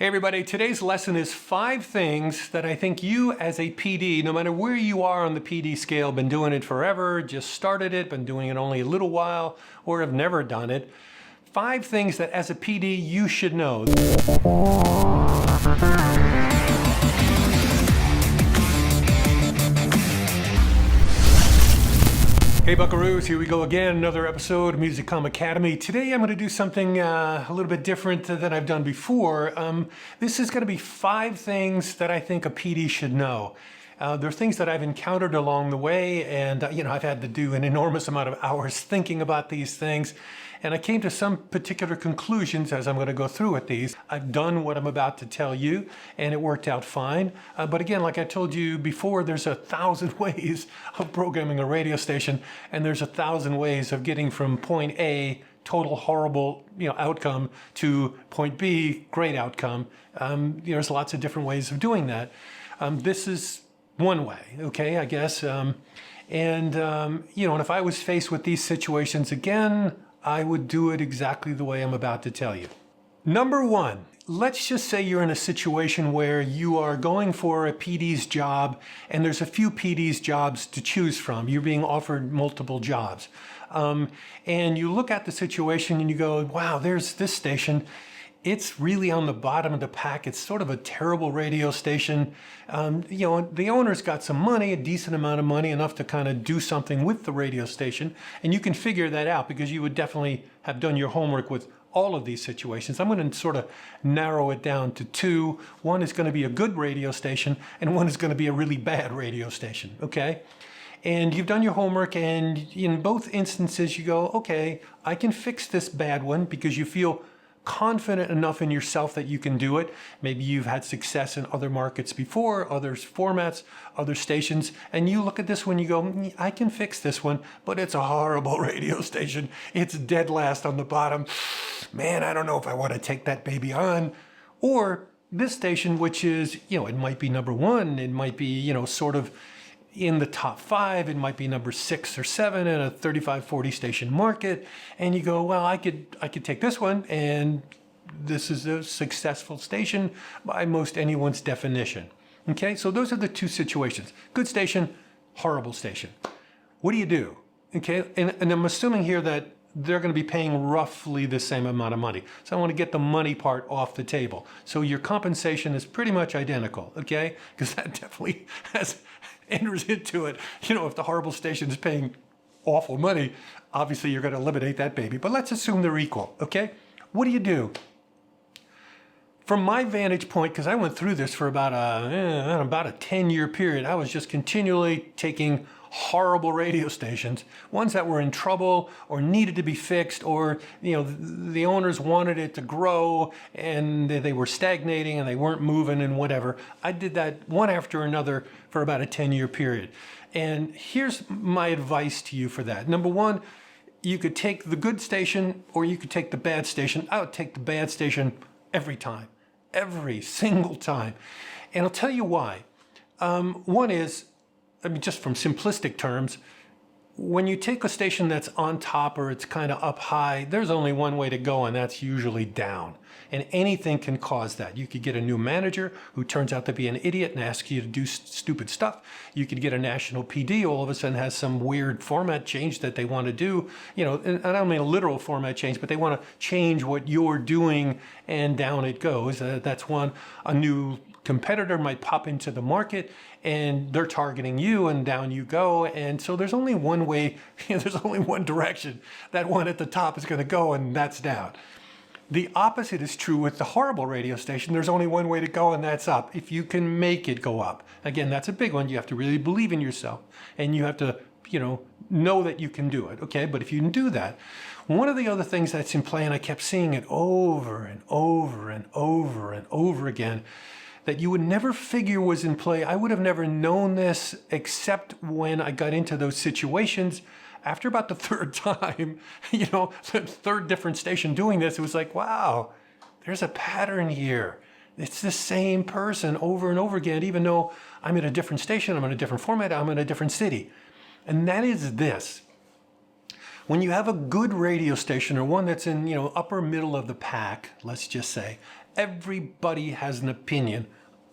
Hey everybody, today's lesson is 5 things that I think you as a PD, no matter where you are on the PD scale, been doing it forever, just started it, been doing it only a little while, or have never done it. 5 things that as a PD you should know. Hey Buckaroos, here we go again, another episode of Musicom Academy. Today I'm going to do something a little bit different than I've done before. This is going to be 5 things that I think a PD should know. They're things that I've encountered along the way, and I've had to do an enormous amount of hours thinking about these things, and I came to some particular conclusions as I'm going to go through with these. I've done what I'm about to tell you, and it worked out fine. But again, like I told you before, there's 1,000 ways of programming a radio station, and there's 1,000 ways of getting from point A, total horrible outcome, to point B, great outcome. There's lots of different ways of doing that. This is one way, okay, I guess. And if I was faced with these situations again, I would do it exactly the way I'm about to tell you. Number 1, let's just say you're in a situation where you are going for a PD's job and there's a few PD's jobs to choose from. You're being offered multiple jobs. And you look at the situation and you go, wow, there's this station. It's really on the bottom of the pack. It's sort of a terrible radio station. The owner's got some money, a decent amount of money, enough to kind of do something with the radio station. And you can figure that out because you would definitely have done your homework with all of these situations. I'm going to sort of narrow it down to 2. One is going to be a good radio station and one is going to be a really bad radio station, okay? And you've done your homework, and in both instances you go, okay, I can fix this bad one because you feel confident enough in yourself that you can do it. Maybe you've had success in other markets before, other formats, other stations, and you look at this one, you go, I can fix this one, but it's a horrible radio station. It's dead last on the bottom. Man, I don't know if I want to take that baby on. Or this station, which is, it might be number 1, it might be, sort of in the top 5, it might be number 6 or 7 in a 35-40 station market, and you go, well, I could take this one, and this is a successful station by most anyone's definition. Okay, so those are the 2 situations: good station, horrible station. What do you do? Okay, and I'm assuming here that they're going to be paying roughly the same amount of money. So I want to get the money part off the table. So your compensation is pretty much identical, okay? Because that definitely enters into it. If the horrible station is paying awful money, obviously you're going to eliminate that baby. But let's assume they're equal, okay? What do you do? From my vantage point, because I went through this for about a 10-year period, I was just continually taking horrible radio stations, ones that were in trouble or needed to be fixed, or the owners wanted it to grow and they were stagnating and they weren't moving and whatever. I did that one after another for about a 10-year period. And here's my advice to you for that. Number 1, you could take the good station or you could take the bad station. I would take the bad station every time, every single time. And I'll tell you why. One is, just from simplistic terms, when you take a station that's on top or it's kind of up high, there's only one way to go, and that's usually down. And anything can cause that. You could get a new manager who turns out to be an idiot and asks you to do stupid stuff. You could get a national PD all of a sudden has some weird format change that they want to do. And I don't mean a literal format change, but they want to change what you're doing, and down it goes. That's one. A new competitor might pop into the market and they're targeting you, and down you go. And so there's only one way, there's only one direction. That one at the top is going to go, and that's down. The opposite is true with the horrible radio station. There's only one way to go, and that's up. If you can make it go up. Again, that's a big one. You have to really believe in yourself, and you have to, know that you can do it, okay? But if you can do that, one of the other things that's in play, and I kept seeing it over and over and over and over again, that you would never figure was in play. I would have never known this except when I got into those situations. After about the 3rd time, the 3rd different station doing this, it was like, wow, there's a pattern here. It's the same person over and over again, even though I'm in a different station, I'm in a different format, I'm in a different city. And that is this. When you have a good radio station, or one that's in, upper middle of the pack, let's just say, Everybody has an opinion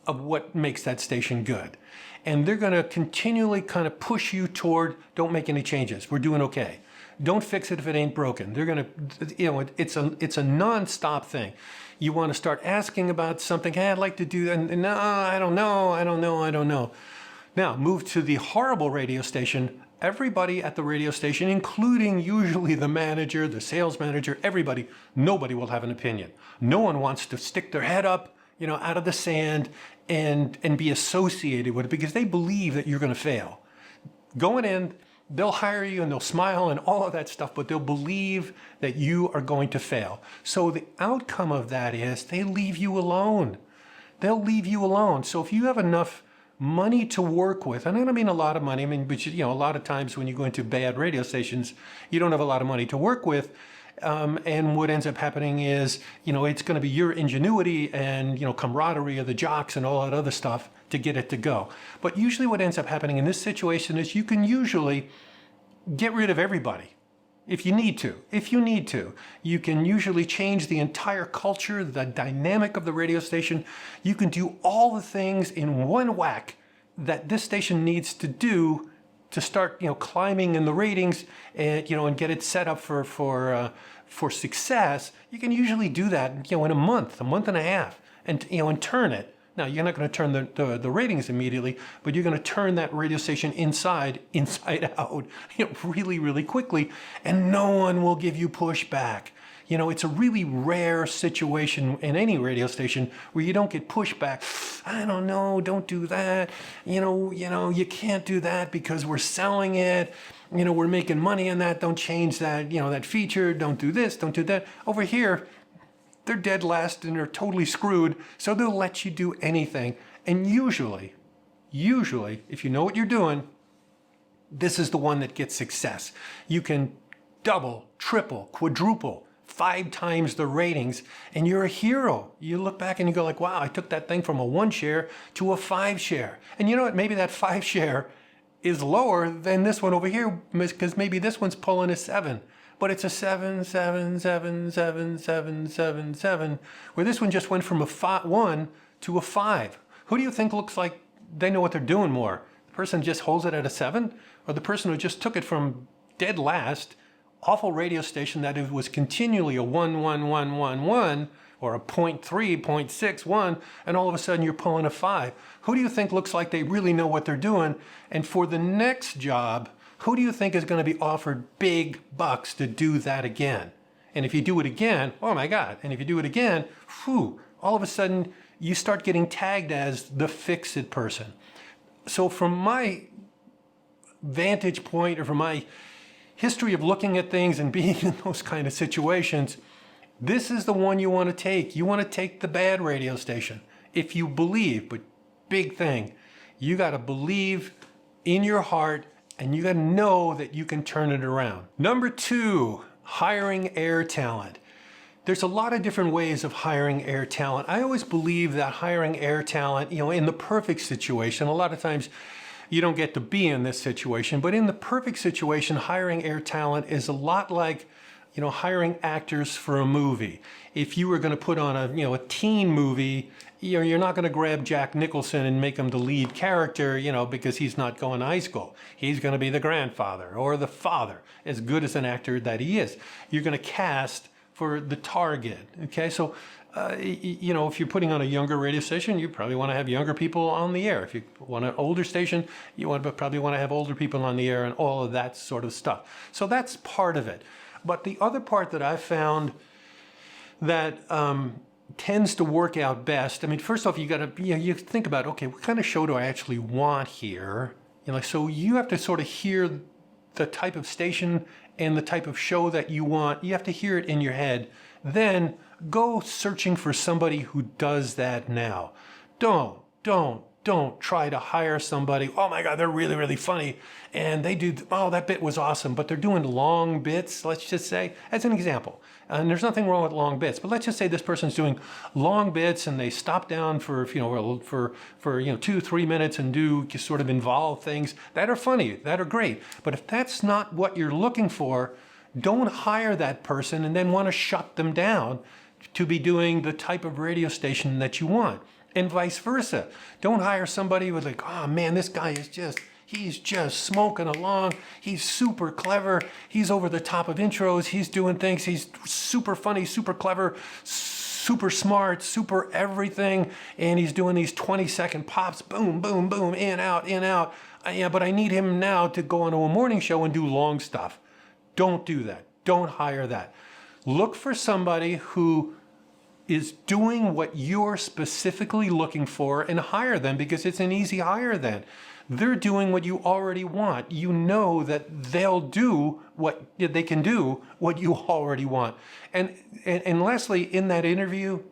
of what makes that station good. And they're going to continually kind of push you toward, don't make any changes. We're doing okay. Don't fix it if it ain't broken. They're going to, it's a non-stop thing. You want to start asking about something. Hey, I'd like to do that. And no, I don't know. Now, move to the horrible radio station. Everybody at the radio station, including usually the manager, the sales manager, everybody, nobody will have an opinion. No one wants to stick their head up, out of the sand and be associated with it because they believe that you're going to fail. Going in, they'll hire you and they'll smile and all of that stuff, but they'll believe that you are going to fail. So the outcome of that is they leave you alone. They'll leave you alone. So if you have enough money to work with, and I don't mean a lot of money, but a lot of times when you go into bad radio stations, you don't have a lot of money to work with. And what ends up happening is, it's going to be your ingenuity and, camaraderie of the jocks and all that other stuff to get it to go. But usually what ends up happening in this situation is you can usually get rid of everybody if you need to. If you need to, you can usually change the entire culture, the dynamic of the radio station. You can do all the things in one whack that this station needs to do to start, climbing in the ratings and get it set up for success. You can usually do that, in a month and a half, and turn it. Now, you're not going to turn the ratings immediately, but you're going to turn that radio station inside out, really, really quickly, and no one will give you pushback. It's a really rare situation in any radio station where you don't get pushback. I don't know, don't do that. You can't do that because we're selling it. We're making money on that. Don't change that, that feature. Don't do this, don't do that. Over here, they're dead last and they're totally screwed, so they'll let you do anything. And usually, if you know what you're doing, this is the one that gets success. You can double, triple, quadruple, 5 times the ratings, and you're a hero. You look back and you go like, wow, I took that thing from a 1 share to a 5 share. And you know what? Maybe that 5 share is lower than this one over here because maybe this one's pulling a 7. But it's a 7, 7, 7, 7, 7, 7, 7, where this one just went from a 1 to a 5. Who do you think looks like they know what they're doing more? The person just holds it at a 7, or the person who just took it from dead last, awful radio station that it was continually a 1, 1, 1, 1, 1, or a 0.3, 0.6, 1, and all of a sudden you're pulling a 5. Who do you think looks like they really know what they're doing? And for the next job, who do you think is going to be offered big bucks to do that again? And if you do it again, oh my God. And if you do it again, all of a sudden you start getting tagged as the fix-it person. So from my vantage point or from my history of looking at things and being in those kind of situations, this is the one you want to take. You want to take the bad radio station. If you believe, but big thing, you got to believe in your heart and you got to know that you can turn it around. Number 2, hiring air talent. There's a lot of different ways of hiring air talent. I always believe that hiring air talent, in the perfect situation, a lot of times you don't get to be in this situation, but in the perfect situation, hiring air talent is a lot like, hiring actors for a movie. If you were going to put on a teen movie, you're not going to grab Jack Nicholson and make him the lead character, because he's not going to high school. He's going to be the grandfather or the father, as good as an actor that he is. You're going to cast for the target. Okay, so if you're putting on a younger radio station, you probably want to have younger people on the air. If you want an older station, you probably want to have older people on the air and all of that sort of stuff. So that's part of it. But the other part that I found that tends to work out best, first off, you got to, you think about, okay, what kind of show do I actually want here? So you have to sort of hear the type of station and the type of show that you want. You have to hear it in your head. Then go searching for somebody who does that now. Don't try to hire somebody. Oh my God, they're really, really funny. And they do, that bit was awesome, but they're doing long bits, let's just say, as an example. And there's nothing wrong with long bits, but let's just say this person's doing long bits and they stop down for 2-3 minutes and do sort of involved things that are funny, that are great. But if that's not what you're looking for, don't hire that person and then want to shut them down to be doing the type of radio station that you want, and vice versa. Don't hire somebody with like, oh man, this guy is he's just smoking along. He's super clever. He's over the top of intros. He's doing things. He's super funny, super clever, super smart, super everything. And he's doing these 20-second pops, boom, boom, boom, in, out, in, out. Yeah, but I need him now to go on to a morning show and do long stuff. Don't do that. Don't hire that. Look for somebody who is doing what you're specifically looking for and hire them, because it's an easy hire then. They're doing what you already want. You know that they'll do what they can do, what you already want. And lastly, in that interview,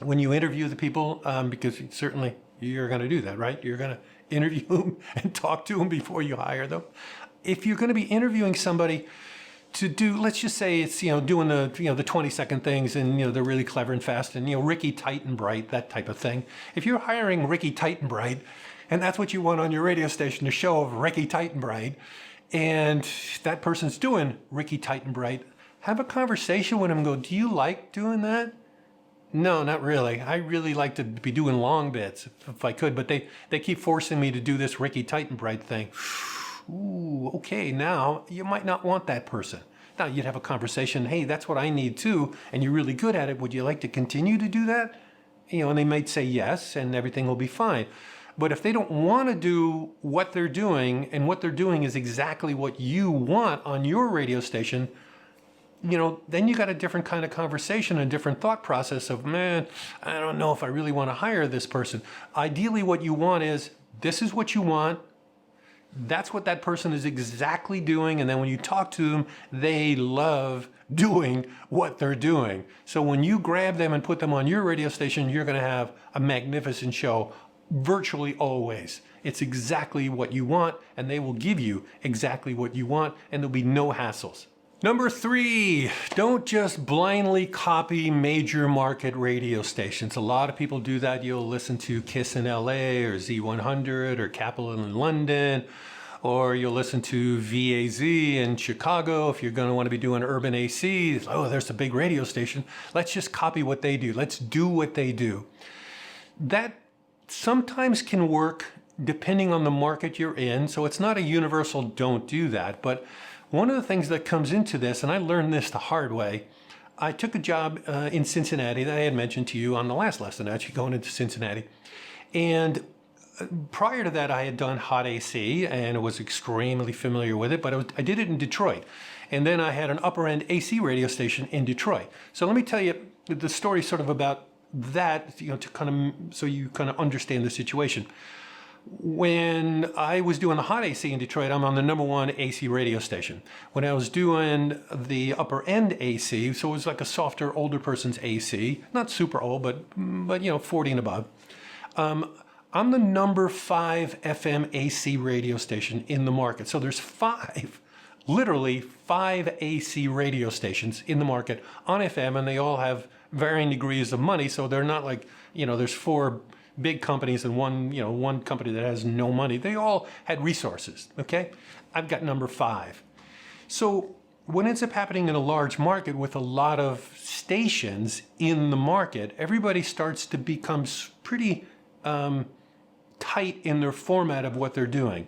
when you interview the people, because certainly you're going to do that, right? You're going to interview them and talk to them before you hire them. If you're going to be interviewing somebody to do, let's just say it's, doing the 20-second things, and, they're really clever and fast, and, Ricky Tight and Bright, that type of thing. If you're hiring Ricky Tight and Bright, and that's what you want on your radio station, a show of Ricky Tight and Bright, and that person's doing Ricky Tight and Bright, have a conversation with him and go, do you like doing that? No, not really. I really like to be doing long bits if I could, but they keep forcing me to do this Ricky Tight and Bright thing. Ooh, okay, now you might not want that person. Now you'd have a conversation, hey, that's what I need too, and you're really good at it. Would you like to continue to do that? And they might say yes, and everything will be fine. But if they don't want to do what they're doing, and what they're doing is exactly what you want on your radio station, then you got a different kind of conversation, a different thought process of, man, I don't know if I really want to hire this person. Ideally, what you want is, this is what you want. That's what that person is exactly doing. And then when you talk to them, they love doing what they're doing. So when you grab them and put them on your radio station, you're going to have a magnificent show virtually always. It's exactly what you want, and they will give you exactly what you want, and there'll be no hassles. Number 3, don't just blindly copy major market radio stations. A lot of people do that. You'll listen to KISS in LA or Z100 or Capital in London, or you'll listen to VAZ in Chicago if you're going to want to be doing urban AC. Oh, there's a big radio station. Let's just copy what they do. Let's do what they do. That sometimes can work depending on the market you're in. So it's not a universal don't do that. But one of the things that comes into this, and I learned this the hard way, I took a job in Cincinnati that I had mentioned to you on the last lesson, actually going into Cincinnati. And prior to that, I had done hot AC and was extremely familiar with it, but I did it in Detroit. And then I had an upper end AC radio station in Detroit. So let me tell you the story sort of about that, to kind of, so you kind of understand the situation. When I was doing the hot AC in Detroit, I'm on the #1 AC radio station. When I was doing the upper end AC, so it was like a softer, older person's AC, not super old, but 40 and above. I'm the #5 FM AC radio station in the market. So there's literally five AC radio stations in the market on FM, and they all have varying degrees of money. So they're not like, there's 4 big companies and one company that has no money. They all had resources, okay? I've got #5. So what ends up happening in a large market with a lot of stations in the market, everybody starts to become pretty tight in their format of what they're doing.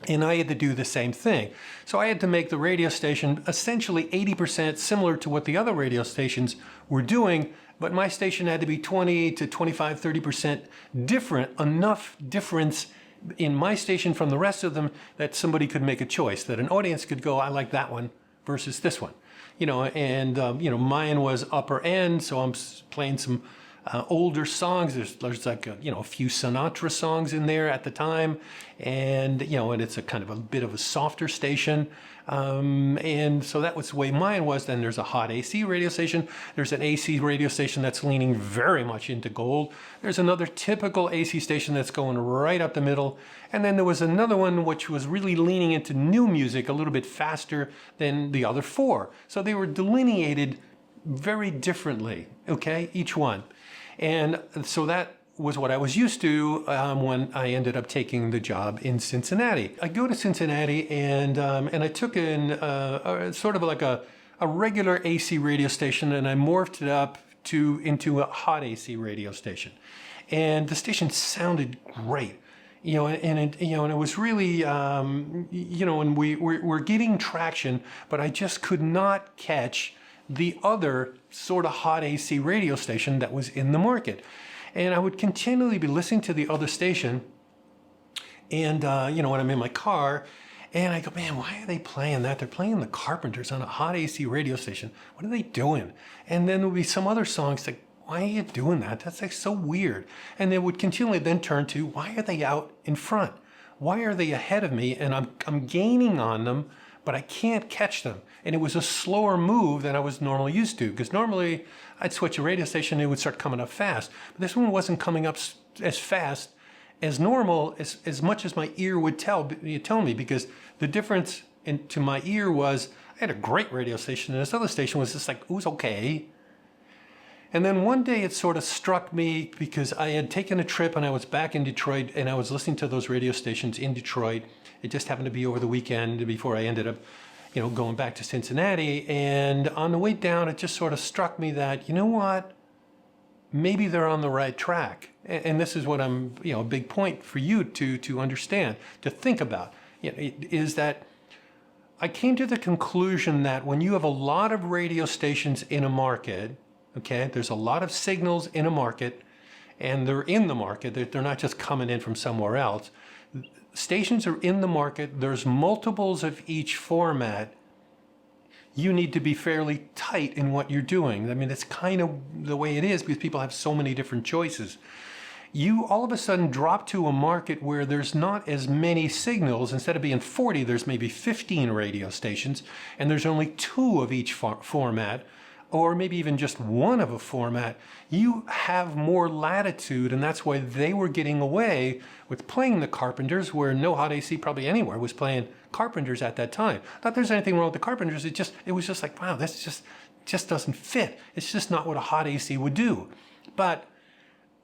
And I had to do the same thing. So I had to make the radio station essentially 80% similar to what the other radio stations were doing, but my station had to be 20 to 25, 30% different, enough difference in my station from the rest of them that somebody could make a choice, that an audience could go, I like that one versus this one. Mine was upper end, so I'm playing some older songs. There's like a few Sinatra songs in there at the time, and and it's a kind of a bit of a softer station, and so that was the way mine was. Then there's a hot AC radio station. There's an AC radio station that's leaning very much into gold. There's another typical AC station that's going right up the middle, and then there was another one which was really leaning into new music a little bit faster than the other 4. So they were delineated very differently, okay, each one. And so that was what I was used to when I ended up taking the job in Cincinnati. I go to Cincinnati and I took in sort of like a a regular AC radio station and I morphed it up into a hot AC radio station. And the station sounded great. And it was really, and we're getting traction, but I just could not catch the other sort of hot AC radio station that was in the market. And I would continually be listening to the other station, and when I'm in my car, and I go, man, why are they playing that? They're playing the Carpenters on a hot AC radio station. What are they doing? And then there would be some other songs like, why are you doing that? That's like so weird. And they would continually then turn to, why are they out in front? Why are they ahead of me? And I'm gaining on them, but I can't catch them. And it was a slower move than I was normally used to, because normally I'd switch a radio station and it would start coming up fast. But this one wasn't coming up as fast as normal, as much as my ear would tell me, because the difference to my ear was I had a great radio station and this other station was just like, it was okay. And then one day it sort of struck me, because I had taken a trip and I was back in Detroit and I was listening to those radio stations in Detroit. It just happened to be over the weekend before I ended up, going back to Cincinnati. And on the way down, it just sort of struck me that, you know what? Maybe they're on the right track. And this is what I'm, a big point for you to understand, to think about, is that I came to the conclusion that when you have a lot of radio stations in a market, okay, there's a lot of signals in a market, and they're in the market. They're not just coming in from somewhere else. Stations are in the market. There's multiples of each format. You need to be fairly tight in what you're doing. I mean, that's kind of the way it is, because people have so many different choices. You all of a sudden drop to a market where there's not as many signals. Instead of being 40, there's maybe 15 radio stations, and there's only 2 of each format, or maybe even just 1 of a format. You have more latitude, and that's why they were getting away with playing the Carpenters, where no hot AC probably anywhere was playing Carpenters at that time. Not that there's anything wrong with the Carpenters, it was just like, wow, this just doesn't fit. It's just not what a hot AC would do. But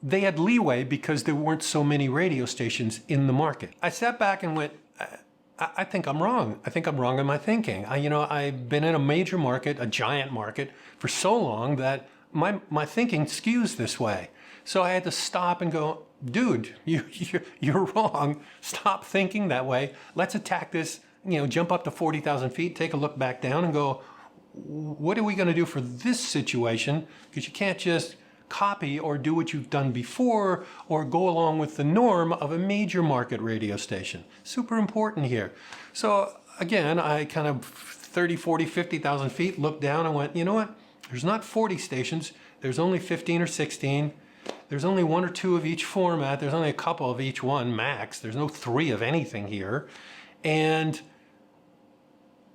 they had leeway because there weren't so many radio stations in the market. I sat back and went, I think I'm wrong. I think I'm wrong in my thinking. I've been in a major market, a giant market, for so long that my thinking skews this way. So I had to stop and go, dude, you're wrong. Stop thinking that way. Let's attack this, jump up to 40,000 feet, take a look back down and go, what are we going to do for this situation? Because you can't just copy or do what you've done before or go along with the norm of a major market radio station. Super important here. So again, I kind of 30, 40, 50,000 feet looked down and went, you know what? There's not 40 stations. There's only 15 or 16. There's only 1 or 2 of each format. There's only a couple of each one max. There's no 3 of anything here. And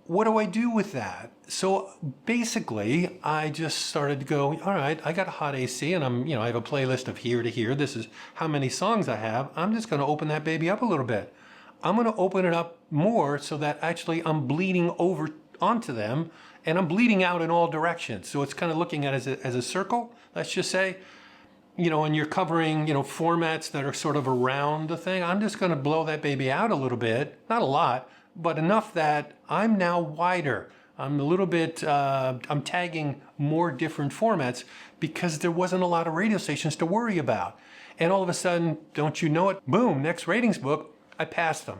what do I do with that? So basically, I just started to go, all right, I got a hot AC and I have a playlist of here to here. This is how many songs I have. I'm just going to open that baby up a little bit. I'm going to open it up more so that actually I'm bleeding over onto them and I'm bleeding out in all directions. So it's kind of looking at it as a circle, let's just say, and you're covering, formats that are sort of around the thing. I'm just going to blow that baby out a little bit, not a lot, but enough that I'm now wider. I'm a little bit, I'm tagging more different formats because there wasn't a lot of radio stations to worry about. And all of a sudden, don't you know it, boom, next ratings book, I passed them.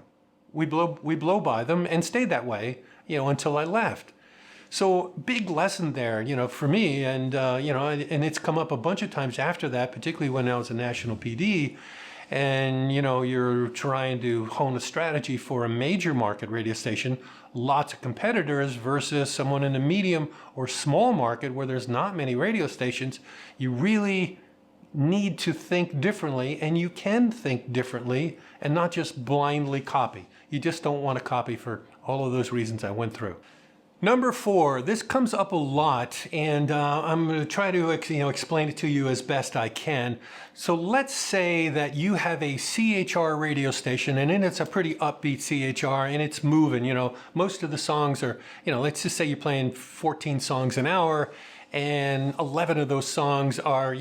We blow by them and stayed that way, until I left. So big lesson there, for me, and and it's come up a bunch of times after that, particularly when I was a national PD, and you're trying to hone a strategy for a major market radio station, lots of competitors versus someone in a medium or small market where there's not many radio stations. You really need to think differently, and you can think differently and not just blindly copy. You just don't want to copy for all of those reasons I went through. Number 4, this comes up a lot, and I'm going to try to explain it to you as best I can. So let's say that you have a CHR radio station, and it's a pretty upbeat CHR, and it's moving. Most of the songs are, let's just say you're playing 14 songs an hour, and 11 of those songs are,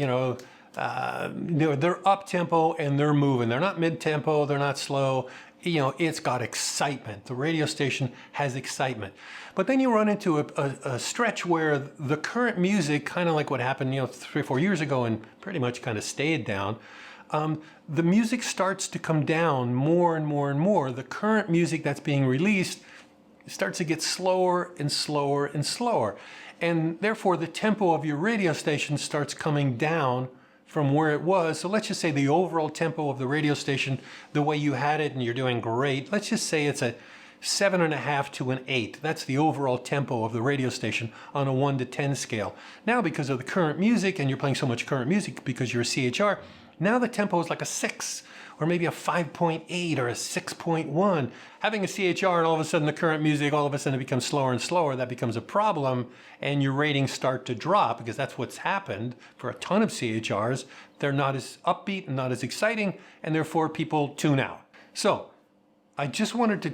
they're up tempo and they're moving. They're not mid tempo. They're not slow. It's got excitement. The radio station has excitement. But then you run into a stretch where the current music, kind of like what happened, 3 or 4 years ago and pretty much kind of stayed down. The music starts to come down more and more and more. The current music that's being released starts to get slower and slower and slower. And therefore the tempo of your radio station starts coming down from where it was. So let's just say the overall tempo of the radio station, the way you had it and you're doing great, let's just say it's a 7.5 to an 8. That's the overall tempo of the radio station on a 1 to 10 scale. Now, because of the current music, and you're playing so much current music because you're a CHR, now the tempo is like a 6 or maybe a 5.8 or a 6.1. Having a CHR and all of a sudden the current music, all of a sudden it becomes slower and slower, that becomes a problem and your ratings start to drop because that's what's happened for a ton of CHRs. They're not as upbeat and not as exciting and therefore people tune out. So I just wanted to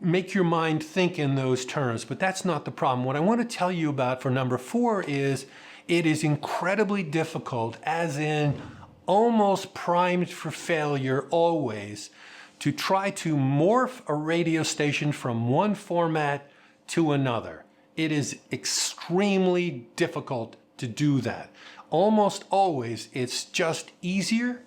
make your mind think in those terms, but that's not the problem. What I want to tell you about for number 4 is it is incredibly difficult, as in almost primed for failure always, to try to morph a radio station from one format to another. It is extremely difficult to do that. Almost always it's just easier,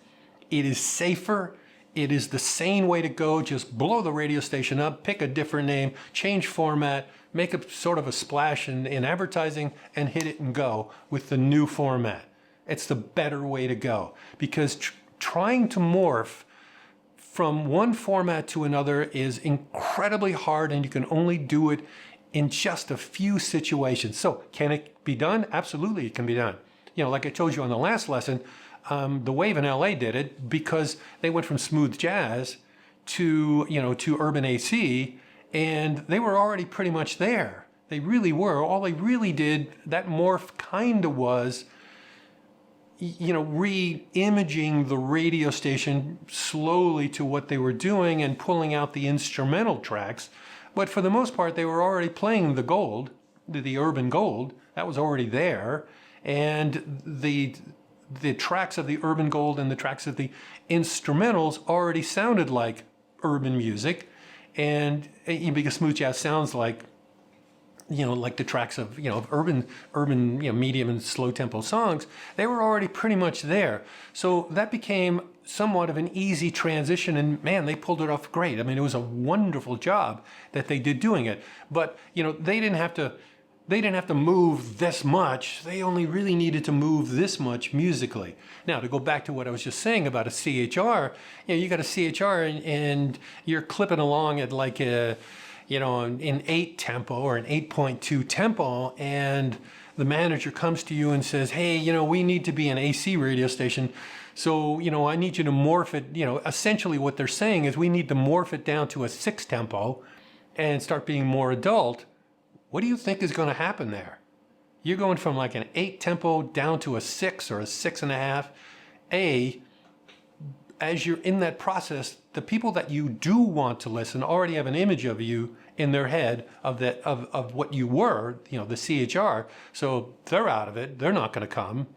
it is safer, it is the sane way to go. Just blow the radio station up, pick a different name, change format, make a sort of a splash in advertising and hit it and go with the new format. It's the better way to go because trying to morph from one format to another is incredibly hard and you can only do it in just a few situations. So can it be done? Absolutely, it can be done. Like I told you on the last lesson, the Wave in LA did it because they went from smooth jazz to urban AC, and they were already pretty much there. They really were. All they really did, that morph kind of was re-imaging the radio station slowly to what they were doing and pulling out the instrumental tracks. But for the most part, they were already playing the gold, the urban gold. That was already there. And the tracks of the urban gold and the tracks of the instrumentals already sounded like urban music. And because smooth jazz sounds like like the tracks of, urban, medium and slow tempo songs, they were already pretty much there. So that became somewhat of an easy transition and man, they pulled it off great. I mean, it was a wonderful job that they did doing it, but they didn't have to move this much. They only really needed to move this much musically. Now, to go back to what I was just saying about a CHR, you got a CHR and you're clipping along at like an 8 tempo or an 8.2 tempo, and the manager comes to you and says, hey, we need to be an AC radio station. So, I need you to morph it. Essentially what they're saying is we need to morph it down to a 6 tempo and start being more adult. What do you think is going to happen there? You're going from like an 8 tempo down to a 6 or a 6.5. As you're in that process, the people that you do want to listen already have an image of you in their head of what you were, the CHR. So they're out of it. They're not going to come.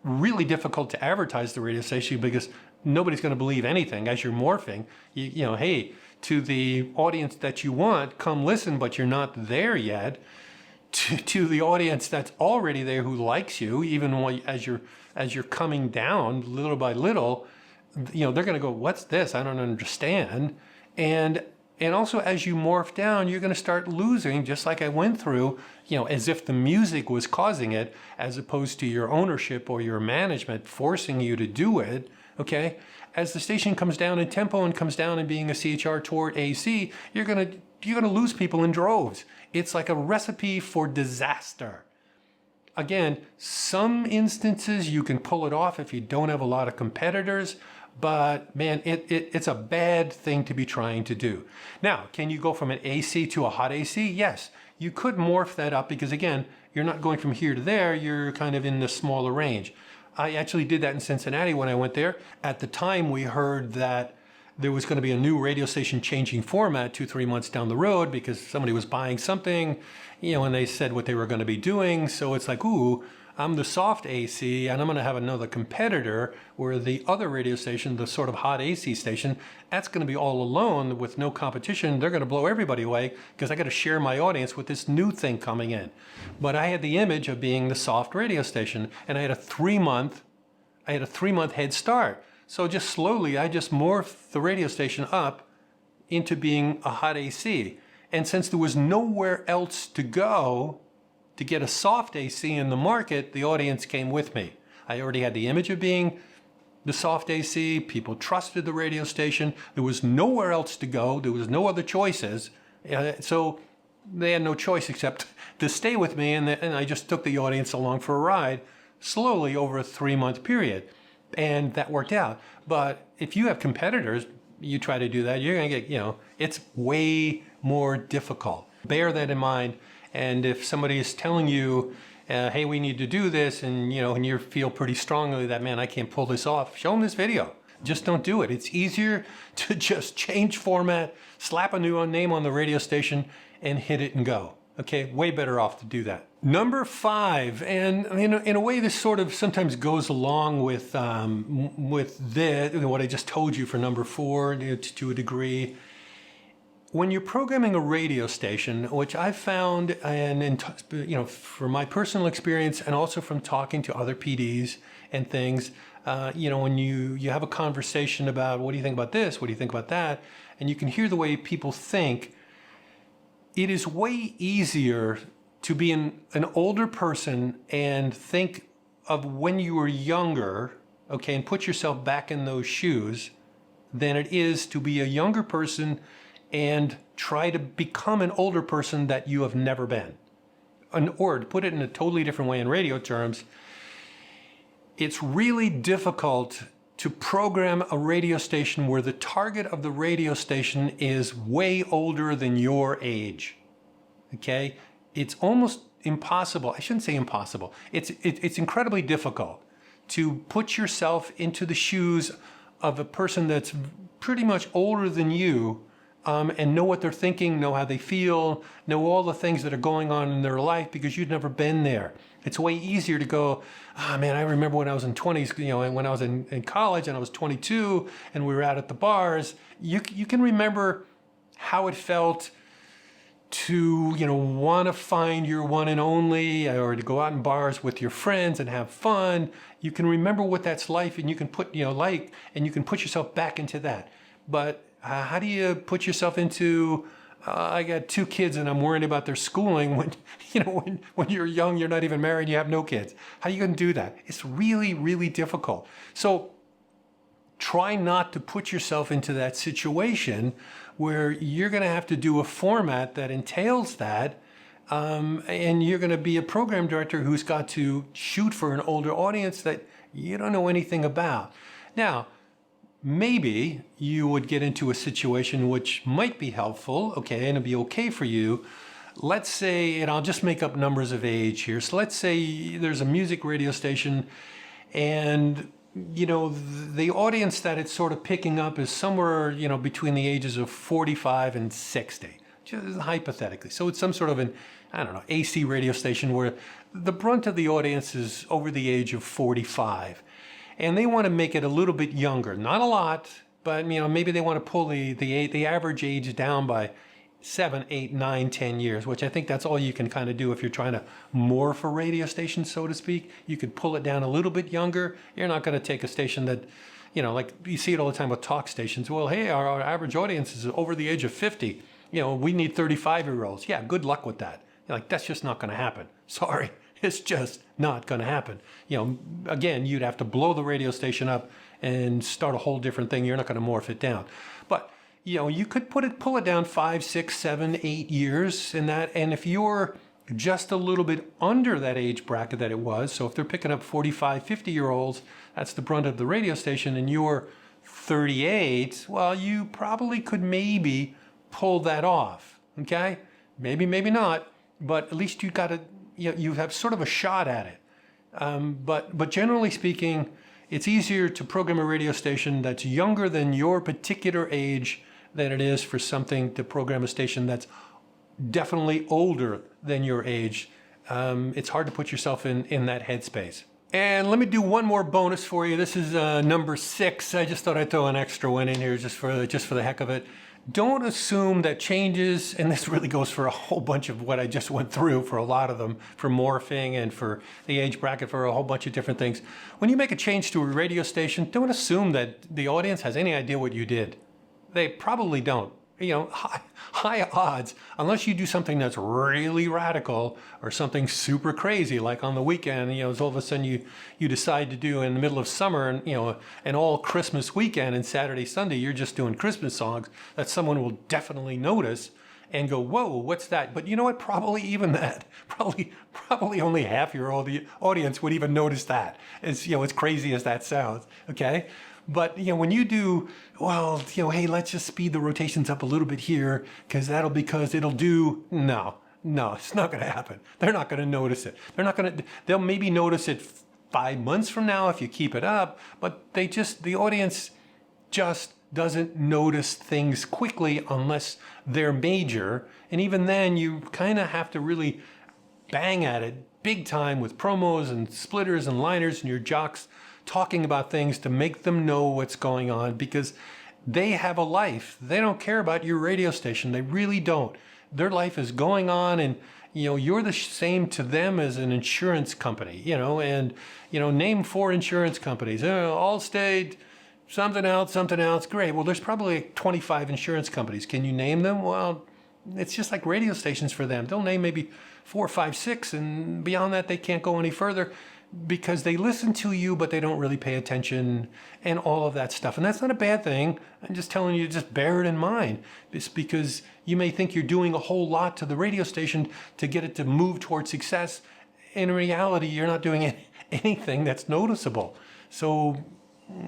Really difficult to advertise the radio station because nobody's going to believe anything as you're morphing. Hey, to the audience that you want, come listen, but you're not there yet. To the audience that's already there who likes you, even as you're coming down little by little, they're going to go, what's this? I don't understand. And also as you morph down, you're going to start losing, just like I went through, as if the music was causing it, as opposed to your ownership or your management forcing you to do it. Okay. As the station comes down in tempo and comes down in being a CHR toward AC, you're going to lose people in droves. It's like a recipe for disaster. Again, some instances you can pull it off if you don't have a lot of competitors, but man, it's a bad thing to be trying to do. Now, can you go from an AC to a hot AC? Yes, you could morph that up because again, you're not going from here to there, you're kind of in the smaller range. I actually did that in Cincinnati when I went there. At the time, we heard that there was going to be a new radio station changing format 2-3 months down the road because somebody was buying something, and they said what they were going to be doing. So it's like, ooh, I'm the soft AC, and I'm going to have another competitor where the other radio station, the sort of hot AC station, that's going to be all alone with no competition. They're going to blow everybody away because I got to share my audience with this new thing coming in. But I had the image of being the soft radio station, and I had a 3-month head start. So just slowly, I just morphed the radio station up into being a hot AC. And since there was nowhere else to go to get a soft AC in the market, the audience came with me. I already had the image of being the soft AC. People trusted the radio station. There was nowhere else to go. There was no other choices. So they had no choice except to stay with me. And I just took the audience along for a ride slowly over a 3-month period. And that worked out. But if you have competitors, you try to do that, you're going to get, it's way more difficult. Bear that in mind. And if somebody is telling you, hey, we need to do this, and you feel pretty strongly that, man, I can't pull this off, show them this video. Just don't do it. It's easier to just change format, slap a new name on the radio station, and hit it and go. Okay, way better off to do that. Number 5, and in a way this sort of sometimes goes along with this, what I just told you for number 4 to a degree. When you're programming a radio station, which I've found, and from my personal experience and also from talking to other PDs and things, when you have a conversation about what do you think about this, what do you think about that, and you can hear the way people think, it is way easier to be an older person and think of when you were younger, okay, and put yourself back in those shoes, than it is to be a younger person and try to become an older person that you have never been. Or to put it in a totally different way in radio terms, it's really difficult to program a radio station where the target of the radio station is way older than your age. Okay? It's almost impossible. I shouldn't say impossible. It's incredibly difficult to put yourself into the shoes of a person that's pretty much older than you, and know what they're thinking, know how they feel, know all the things that are going on in their life because you've never been there. It's way easier to go, man, I remember when I was in 20s, when I was in college and I was 22 and we were out at the bars. You can remember how it felt to, want to find your one and only, or to go out in bars with your friends and have fun. You can remember what that's like, and you can put, and you can put yourself back into that. But how do you put yourself into, I got 2 kids and I'm worried about their schooling when you're young, you're not even married, you have no kids. How are you going to do that? It's really, really difficult. So try not to put yourself into that situation where you're going to have to do a format that entails that. And you're going to be a program director who's got to shoot for an older audience that you don't know anything about. Now, maybe you would get into a situation which might be helpful, okay, and it'd be okay for you. Let's say, and I'll just make up numbers of age here. So let's say there's a music radio station and, the audience that it's sort of picking up is somewhere, between the ages of 45 and 60, just hypothetically. So it's some sort of an, AC radio station where the brunt of the audience is over the age of 45. And they want to make it a little bit younger, not a lot, but maybe they want to pull the average age down by 7, 8, 9, 10 years, which I think that's all you can kind of do if you're trying to morph a radio station, so to speak. You could pull it down a little bit younger. You're not going to take a station that, like you see it all the time with talk stations. Well, hey, our average audience is over the age of 50. We need 35-year-olds. Yeah, good luck with that. That's just not going to happen. Sorry. It's just not going to happen. Again, you'd have to blow the radio station up and start a whole different thing. You're not going to morph it down. But, you could pull it down 5, 6, 7, 8 years in that. And if you're just a little bit under that age bracket that it was, so if they're picking up 45, 50-year-olds, that's the brunt of the radio station, and you're 38, well, you probably could maybe pull that off, okay? Maybe not, but at least you got to, you have sort of a shot at it. But generally speaking, it's easier to program a radio station that's younger than your particular age than it is for something to program a station that's definitely older than your age. it's hard to put yourself in that headspace. And let me do one more bonus for you. This is number 6. I just thought I'd throw an extra one in here just for the heck of it. Don't assume that changes, and this really goes for a whole bunch of what I just went through, for a lot of them, for morphing and for the age bracket, for a whole bunch of different things. When you make a change to a radio station, don't assume that the audience has any idea what you did. They probably don't. You know, high odds, unless you do something that's really radical or something super crazy, like on the weekend, you know, all of a sudden you decide to do in the middle of summer and, you know, an all Christmas weekend and Saturday, Sunday, you're just doing Christmas songs that someone will definitely notice and go, whoa, what's that? But you know what? Probably even that, probably only half your audience would even notice that. As, you know, as crazy as that sounds, okay? But, you know, when you do, well, you know, hey, let's just speed the rotations up a little bit here because it'll do, no, it's not going to happen. They're not going to notice it. They'll maybe notice it 5 months from now if you keep it up, but the audience just doesn't notice things quickly unless they're major. And even then, you kind of have to really bang at it big time with promos and splitters and liners and your jocks talking about things to make them know what's going on, because they have a life. They don't care about your radio station. They really don't. Their life is going on, and you know, you're the same to them as an insurance company, you know, and you know, name 4 insurance companies. Allstate, something else. Great. Well, there's probably 25 insurance companies. Can you name them? Well, it's just like radio stations for them. They'll name maybe 4, 5, 6, and beyond that, they can't go any further, because they listen to you, but they don't really pay attention and all of that stuff. And that's not a bad thing. I'm just telling you to just bear it in mind. It's because you may think you're doing a whole lot to the radio station to get it to move towards success. In reality, you're not doing anything that's noticeable. So,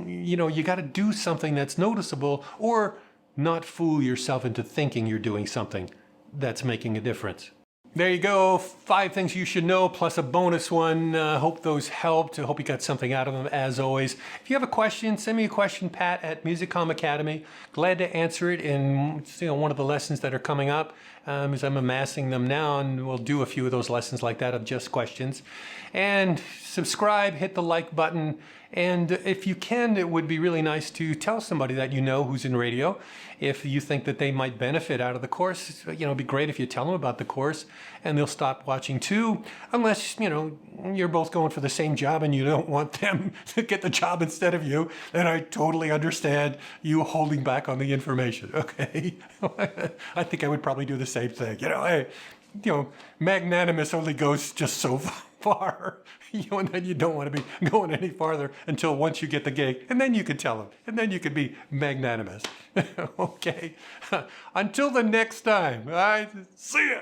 you know, you got to do something that's noticeable, or not fool yourself into thinking you're doing something that's making a difference. There you go, 5 things you should know, plus a bonus one. Hope those helped. I hope you got something out of them, as always. If you have a question, send me a question, Pat at Musicom Academy. Glad to answer it in one of the lessons that are coming up, as I'm amassing them now, and we'll do a few of those lessons like that of just questions. And subscribe, hit the like button, and if you can, it would be really nice to tell somebody that you know who's in radio. If you think that they might benefit out of the course, you know, it'd be great if you tell them about the course, and they'll stop watching too, unless, you know, you're both going for the same job and you don't want them to get the job instead of you. Then I totally understand you holding back on the information, okay? I think I would probably do the same thing. You know, hey, you know, magnanimous only goes just so far, you know, and then you don't want to be going any farther until once you get the gig, and then you can tell them, and then you can be magnanimous. Okay, until the next time, all right, see ya.